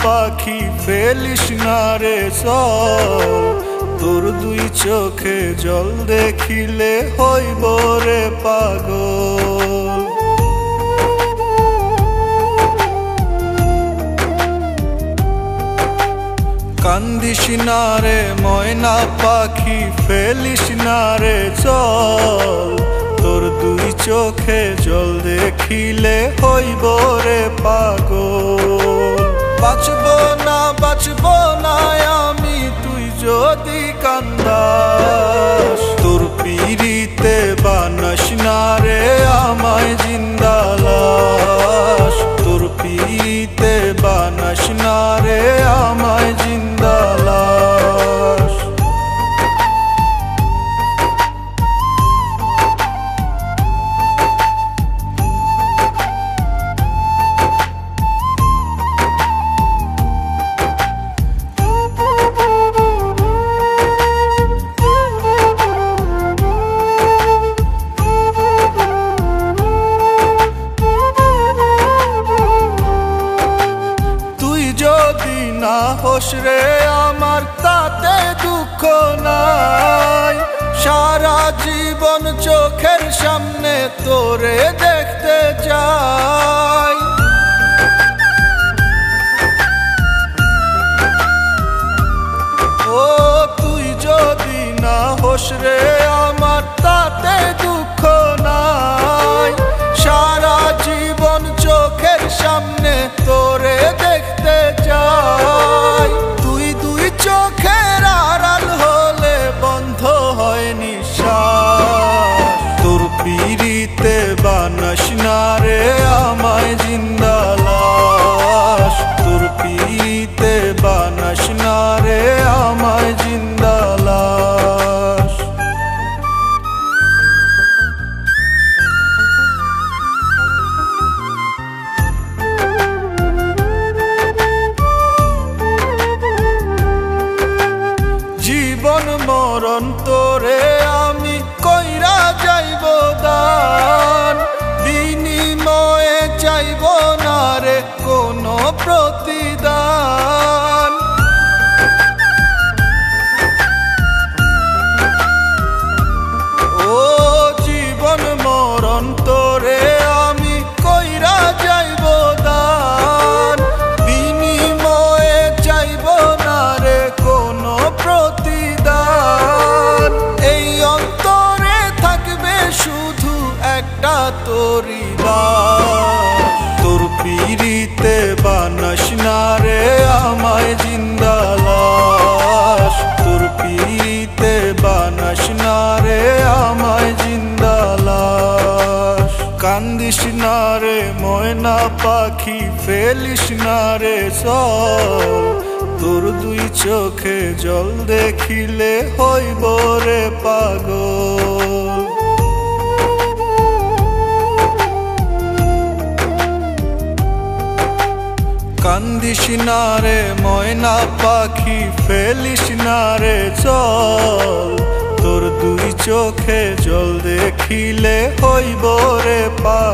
পাখি ফেলিস না রে চল, তোর দুই চোখে জল দেখিলে হইব রে পাগল। কান্দিস না রে ময়না পাখি ফেলিস না রে চল, তোর দুই চোখে জল দেখিলে হইব রে পাগল। বাঁচব না আমি তুই যদি কান্দাস, তোর পিরিতে বানাস না রে আমায় জিন্দা লাশ, তোর পিরিতে বানাস না রে আমায় জিন্দা লাশ। না হোস রে আমার তাতে দুঃখ নাই, সারা জীবন চোখের সামনে তোরে দেখতে চাই। ও তুই যদি না হোস রে আমার তাতে দুঃখ নাই, সারা জীবন চোখের সামনে তোরে দেখতে চাই। তুই দুই চোখের আড়াল হলে বন্ধ হয় নিঃশ্বাস, তোর পিরিতে বানাস না রে আমায় জিন্দা লাশ, তোর পিরিতে বানাস না রে আমায় জিন্দা লাশ। জীবন মরণ তোরে আমি কইরা যাইব দান, বিনিময়ে চাইব না রে কোনো প্রতিদান। ও জীবন মরণ তোরে আমি কইরা যাইব দান, বিনিময়ে চাইব না রে কোনো প্রতিদান। এই অন্তরে থাকবে শুধু একটা তোরি বাস, তোর পিরিতে বানাস না রে আমায় জিন্দা লাশ, তোর পিরিতে বানাস না রে আমায় জিন্দা লাশ। কান্দিস না রে ময়না পাখি ফেলিস না রে চল, তোর দুই চোখে জল দেখিলে হইব রে পাগল। কান্দিস না রে ময়না পাখি ফেলিস না রে চল, তোর দুই চোখে জল দেখিলে হইব রে পাগল।